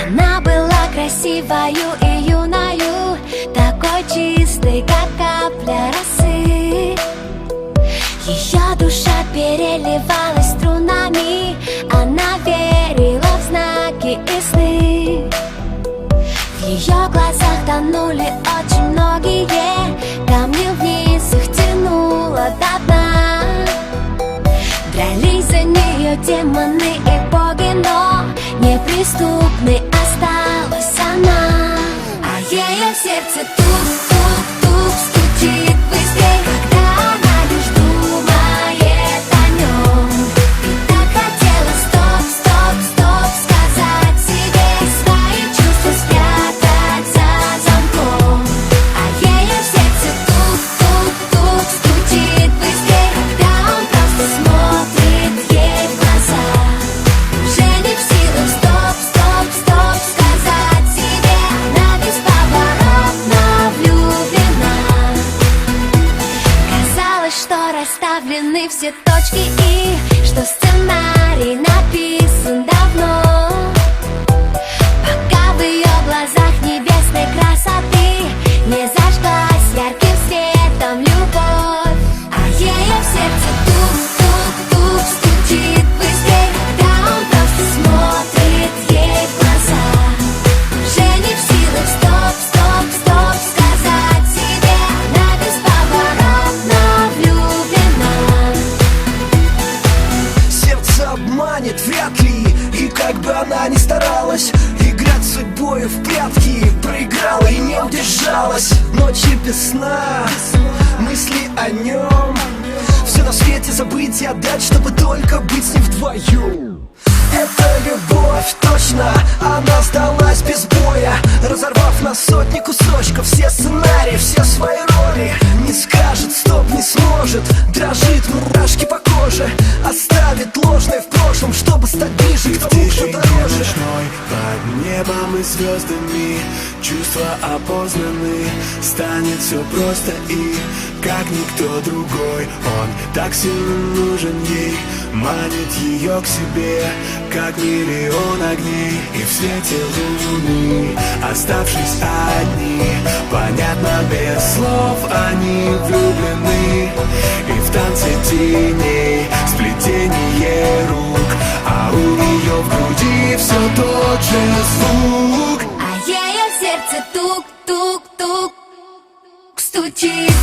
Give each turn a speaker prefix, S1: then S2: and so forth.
S1: Она была красивою и юною, такой чистой, как капля росы. Ее душа переливалась струнами, она верила в знаки и сны. В ее глазах тонули очень многие камни, вниз их тянуло до дна. Дрались за нее демоны и боги, но неприступной осталась она. А ее сердце тук-тук-тук стучит быстрее, когда она лишь думает о нем. И так хотела стоп-стоп-стоп сказать себе, свои чувства спрятать за замком. А ее сердце тук-тук-тук стучит быстрее, когда он просто смотрит ей в глаза. Уже не в силах стоп-стоп-стоп сказать себе, она бесповоротно влюблена. Казалось, что расставлены все точки и что сценарий написан давно. Пока в ее глазах небесной красоты не зажглась ярким светом любовь. А ее сердце тук-тук-тук стучит быстрее, когда он просто смотрит ей в глаза. Уже не в силах стоп-стоп-стоп сказать себе, она бесповоротно влюблена.
S2: Сердце обманет вряд ли, и как бы она ни старалась играть с судьбою в прятки, проиграла и не удержалась. Ночи без сна, мысли о нем, все на свете забыть и отдать, чтобы только быть с ним вдвоем. Это любовь, точно, она сдалась без боя, разорвав на сотни кусочков все сценарии, все свои роли. Не скажет стоп, не сможет, дрожит, мурашки по коже, оставит ложное в прошлом, чтобы стать ближе к тому, кто дороже.
S3: Ночной, под небом и звездами чувства опознаны, станет все просто и как никто другой. Он так сильно нужен ей, манит ее к себе, как миллион огней. И в свете луны, оставшись одни, понятно без слов, они влюблены. И в танце теней, сплетение рук, а у нее в груди все тот же звук.
S1: А ее сердце тук-тук-тук стучит.